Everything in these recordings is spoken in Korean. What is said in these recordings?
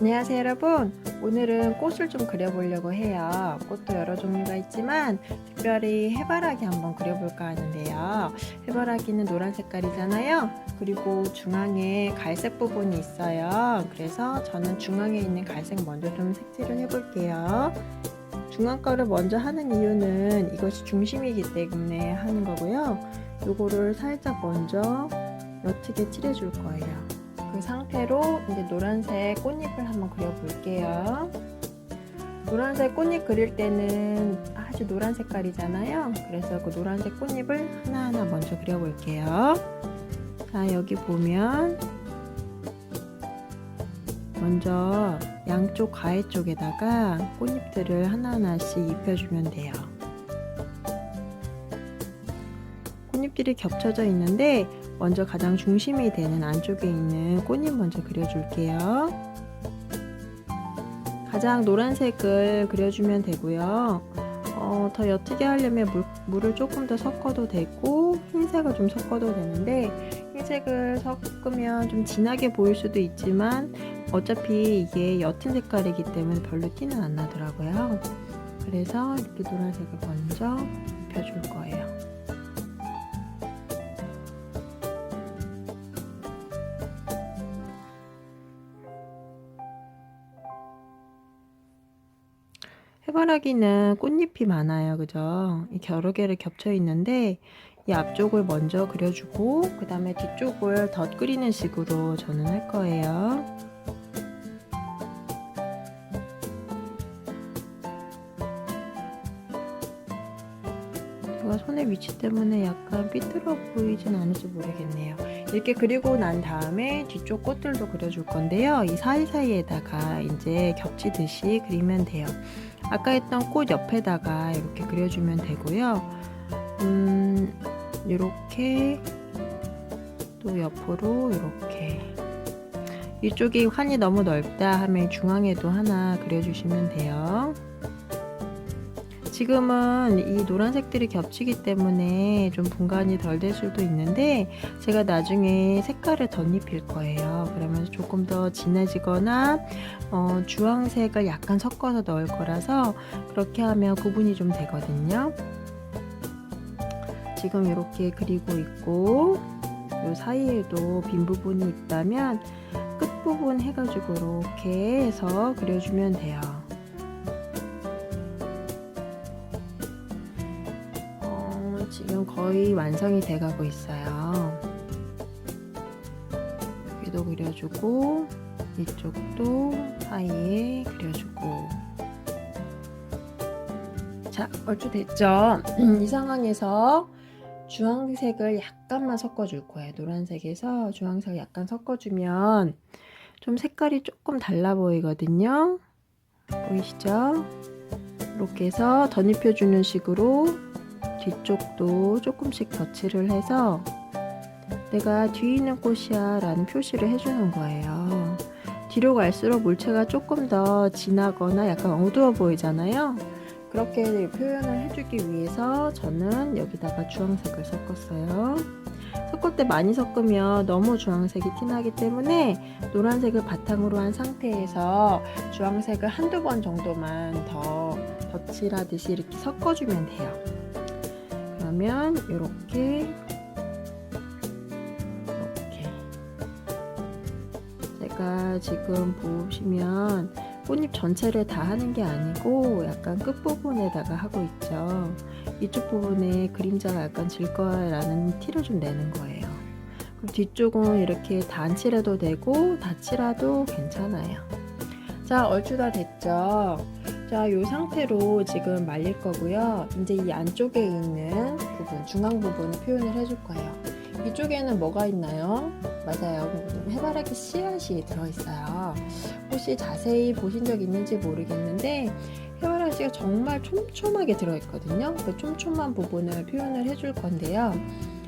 안녕하세요 여러분. 오늘은 꽃을 좀 그려보려고 해요. 꽃도 여러 종류가 있지만 특별히 해바라기 한번 그려볼까 하는데요. 해바라기는 노란 색깔이잖아요. 그리고 중앙에 갈색 부분이 있어요. 그래서 저는 중앙에 있는 갈색 먼저 좀 색칠을 해볼게요. 중앙 거를 먼저 하는 이유는 이것이 중심이기 때문에 하는 거고요. 요거를 살짝 먼저 옅게 칠해줄 거예요. 그 상태로 이제 노란색 꽃잎을 한번 그려볼게요. 노란색 꽃잎 그릴 때는 아주 노란 색깔이잖아요. 그래서 그 노란색 꽃잎을 하나하나 먼저 그려볼게요. 자, 여기 보면 먼저 양쪽 가해 쪽에다가 꽃잎들을 하나하나씩 입혀주면 돼요. 꽃잎들이 겹쳐져 있는데 먼저 가장 중심이 되는 안쪽에 있는 꽃잎 먼저 그려줄게요. 가장 노란색을 그려주면 되고요. 더 옅게 하려면 물을 조금 더 섞어도 되고 흰색을 좀 섞어도 되는데 흰색을 섞으면 좀 진하게 보일 수도 있지만 어차피 이게 옅은 색깔이기 때문에 별로 티는 안 나더라고요. 그래서 이렇게 노란색을 먼저 입혀줄 거예요. 해바라기는 꽃잎이 많아요. 그죠? 여러 개를 겹쳐 있는데 이 앞쪽을 먼저 그려주고 그 다음에 뒤쪽을 덧 그리는 식으로 저는 할 거예요. 제가 손의 위치 때문에 약간 삐뚤어 보이진 않을지 모르겠네요. 이렇게 그리고 난 다음에 뒤쪽 꽃들도 그려줄 건데요. 이 사이사이에다가 이제 겹치듯이 그리면 돼요. 아까 했던 꽃 옆에다가 이렇게 그려주면 되고요. 이렇게 또 옆으로 이렇게 이쪽이 환이 너무 넓다 하면 중앙에도 하나 그려주시면 돼요. 지금은 이 노란색들이 겹치기 때문에 좀 분간이 덜 될 수도 있는데 제가 나중에 색깔을 덧입힐 거예요. 그러면서 조금 더 진해지거나 주황색을 약간 섞어서 넣을 거라서 그렇게 하면 구분이 좀 되거든요. 지금 이렇게 그리고 있고 이 사이에도 빈 부분이 있다면 끝부분 해가지고 이렇게 해서 그려주면 돼요. 지금 거의 완성이 돼가고 있어요. 여기도 그려주고 이쪽도 사이에 그려주고. 자, 얼추 됐죠? 이 상황에서 주황색을 약간만 섞어줄 거예요. 노란색에서 주황색을 약간 섞어주면 좀 색깔이 조금 달라 보이거든요. 보이시죠? 이렇게 해서 덧입혀주는 식으로 뒤쪽도 조금씩 덧칠을 해서 내가 뒤에 있는 꽃이야 라는 표시를 해주는 거예요. 뒤로 갈수록 물체가 조금 더 진하거나 약간 어두워 보이잖아요. 그렇게 표현을 해주기 위해서 저는 여기다가 주황색을 섞었어요. 섞을 때 많이 섞으면 너무 주황색이 티나기 때문에 노란색을 바탕으로 한 상태에서 주황색을 한두 번 정도만 더 덧칠하듯이 이렇게 섞어주면 돼요. 그러면 이렇게 제가 지금 보시면 꽃잎 전체를 다 하는 게 아니고 약간 끝부분에다가 하고 있죠. 이쪽 부분에 그림자가 약간 질 거라는 티를 좀 내는 거예요. 그럼 뒤쪽은 이렇게 다 안 칠해도 되고 다 칠해도 괜찮아요. 자, 얼추 다 됐죠? 자, 이 상태로 지금 말릴 거고요. 이제 이 안쪽에 있는 부분, 중앙 부분을 표현을 해줄 거예요. 이쪽에는 뭐가 있나요? 맞아요. 해바라기 씨앗이 들어있어요. 혹시 자세히 보신 적 있는지 모르겠는데 해바라기가 정말 촘촘하게 들어있거든요. 그 촘촘한 부분을 표현을 해줄 건데요.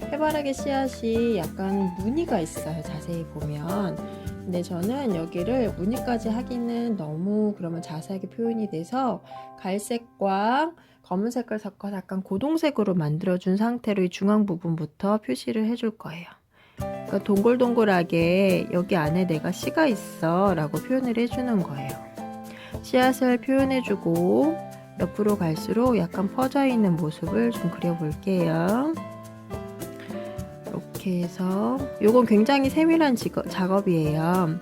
해바라기 씨앗이 약간 무늬가 있어요. 자세히 보면. 근데 저는 여기를 무늬까지 하기는 너무 그러면 자세하게 표현이 돼서 갈색과 검은색을 섞어서 약간 고동색으로 만들어준 상태로 이 중앙 부분부터 표시를 해줄 거예요. 그러니까 동글동글하게 여기 안에 내가 씨가 있어 라고 표현을 해주는 거예요. 씨앗을 표현해주고 옆으로 갈수록 약간 퍼져 있는 모습을 좀 그려볼게요. 이렇게 해서 요건 굉장히 세밀한 작업이에요.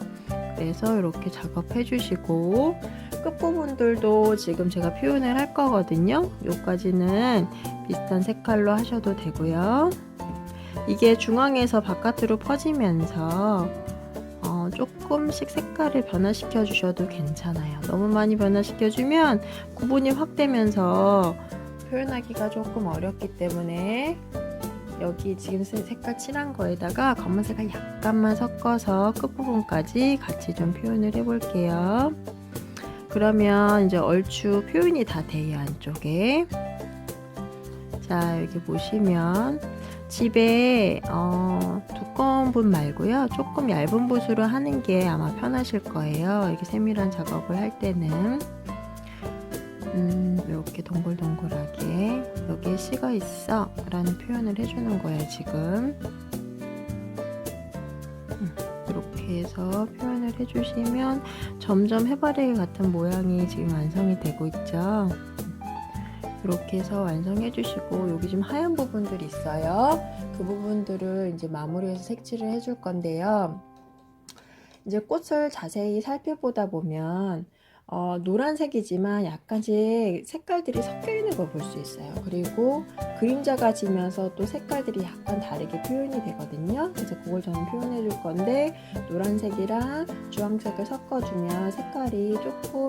그래서 이렇게 작업해 주시고 끝부분들도 지금 제가 표현을 할 거거든요. 요까지는 비슷한 색깔로 하셔도 되고요. 이게 중앙에서 바깥으로 퍼지면서 조금씩 색깔을 변화시켜 주셔도 괜찮아요. 너무 많이 변화시켜 주면 구분이 확 되면서 표현하기가 조금 어렵기 때문에 여기 지금 색깔 칠한 거에다가 검은색을 약간만 섞어서 끝부분까지 같이 좀 표현을 해 볼게요. 그러면 이제 얼추 표현이 다 돼요, 안쪽에. 자, 여기 보시면 집에 두꺼운 붓 말고요, 조금 얇은 붓으로 하는 게 아마 편하실 거예요. 이렇게 세밀한 작업을 할 때는 이렇게 동글동글하게 여기에 씨가 있어 라는 표현을 해주는 거예요. 지금 이렇게 해서 표현을 해주시면 점점 해바라기 같은 모양이 지금 완성이 되고 있죠. 이렇게 해서 완성해 주시고, 여기 좀 하얀 부분들이 있어요. 그 부분들을 이제 마무리해서 색칠을 해줄 건데요. 이제 꽃을 자세히 살펴보다 보면 노란색이지만 약간씩 색깔들이 섞여 있는 걸 볼 수 있어요. 그리고 그림자가 지면서 또 색깔들이 약간 다르게 표현이 되거든요. 그래서 그걸 저는 표현해 줄 건데, 노란색이랑 주황색을 섞어주면 색깔이 조금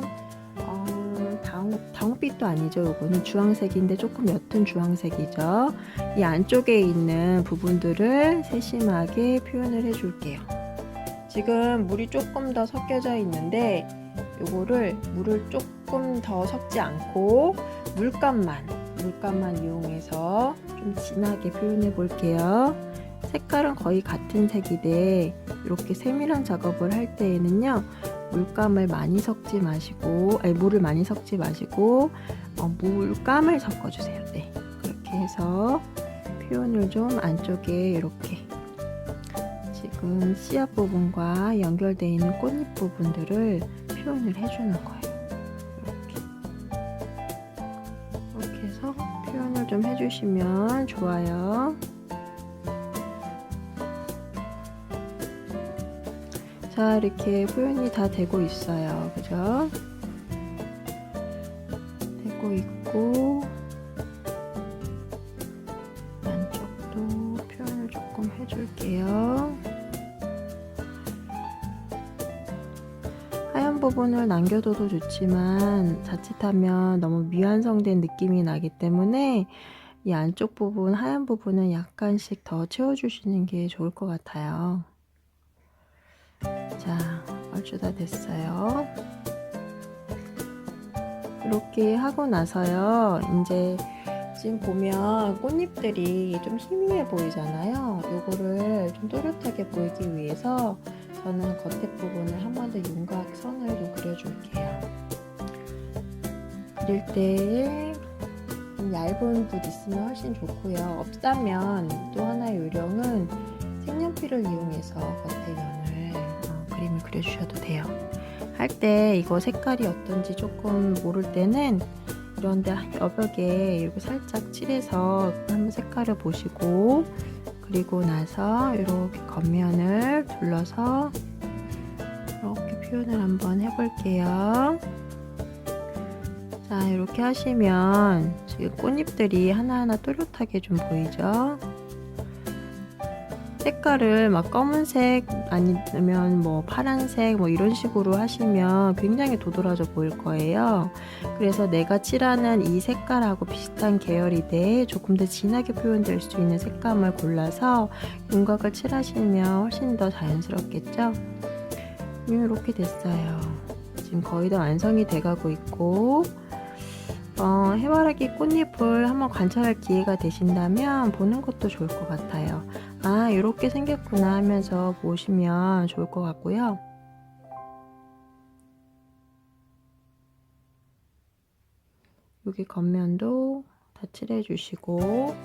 다홍빛도 아니죠. 이거는 주황색인데 조금 옅은 주황색이죠. 이 안쪽에 있는 부분들을 세심하게 표현을 해 줄게요. 지금 물이 조금 더 섞여져 있는데 요거를 물을 조금 더 섞지 않고 물감만 이용해서 좀 진하게 표현해 볼게요. 색깔은 거의 같은 색인데 이렇게 세밀한 작업을 할 때에는요, 물을 많이 섞지 마시고 물감을 섞어주세요. 네, 그렇게 해서 표현을 좀 안쪽에 이렇게 지금 씨앗 부분과 연결되어 있는 꽃잎 부분들을 표현을 해주는 거예요. 이렇게 해서 표현을 좀 해주시면 좋아요. 자, 이렇게 표현이 다 되고 있어요. 그죠? 되고 있고, 안쪽도 표현을 조금 해줄게요. 하얀 부분을 남겨둬도 좋지만 자칫하면 너무 미완성된 느낌이 나기 때문에 이 안쪽 부분, 하얀 부분은 약간씩 더 채워주시는 게 좋을 것 같아요. 자, 얼추 다 됐어요. 이렇게 하고 나서요, 이제 지금 보면 꽃잎들이 좀 희미해 보이잖아요. 요거를 좀 또렷하게 보이기 위해서 저는 겉에 부분을 한 번 더 윤곽선을 좀 그려줄게요. 그릴 때 얇은 붓 있으면 훨씬 좋고요. 없다면 또 하나의 요령은 색연필을 이용해서 겉에 면을 그림을 그려주셔도 돼요. 할 때 이거 색깔이 어떤지 조금 모를 때는 이런데 여벽에 이렇게 살짝 칠해서 한번 색깔을 보시고, 그리고 나서 이렇게 겉면을 둘러서 이렇게 표현을 한번 해볼게요. 자, 이렇게 하시면 지금 꽃잎들이 하나하나 또렷하게 좀 보이죠? 색깔을 막 검은색 아니면 뭐 파란색 뭐 이런 식으로 하시면 굉장히 도드라져 보일 거예요. 그래서 내가 칠하는 이 색깔하고 비슷한 계열인데 조금 더 진하게 표현될 수 있는 색감을 골라서 윤곽을 칠하시면 훨씬 더 자연스럽겠죠? 이렇게 됐어요. 지금 거의 다 완성이 돼가고 있고, 해바라기 꽃잎을 한번 관찰할 기회가 되신다면 보는 것도 좋을 것 같아요. 아, 이렇게 생겼구나 하면서 보시면 좋을 것 같고요. 여기 겉면도 다 칠해 주시고,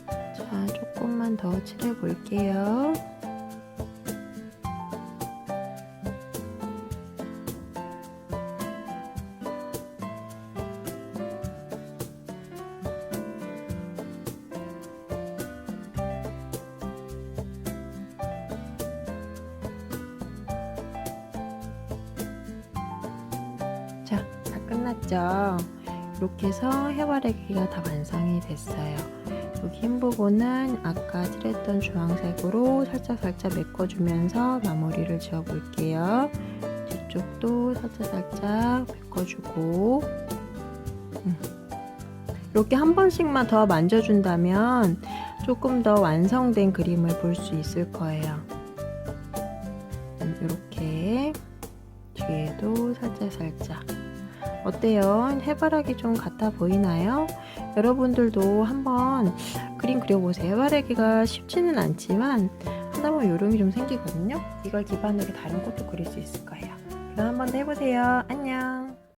자, 조금만 번만 더 칠해 볼게요. 자, 다 끝났죠? 이렇게 해서 해바라기가 다 완성이 됐어요. 여기 흰 부분은 아까 칠했던 주황색으로 살짝 메꿔주면서 마무리를 지어 볼게요. 뒤쪽도 살짝 메꿔주고 이렇게 한 번씩만 더 만져준다면 조금 더 완성된 그림을 볼 수 있을 거예요. 이렇게 뒤에도 살짝 어때요? 해바라기 좀 같아 보이나요? 여러분들도 한번 그림 그려보세요. 해바라기가 쉽지는 않지만 하다 보면 요령이 좀 생기거든요. 이걸 기반으로 다른 것도 그릴 수 있을 거예요. 그럼 한번 더 해보세요. 안녕.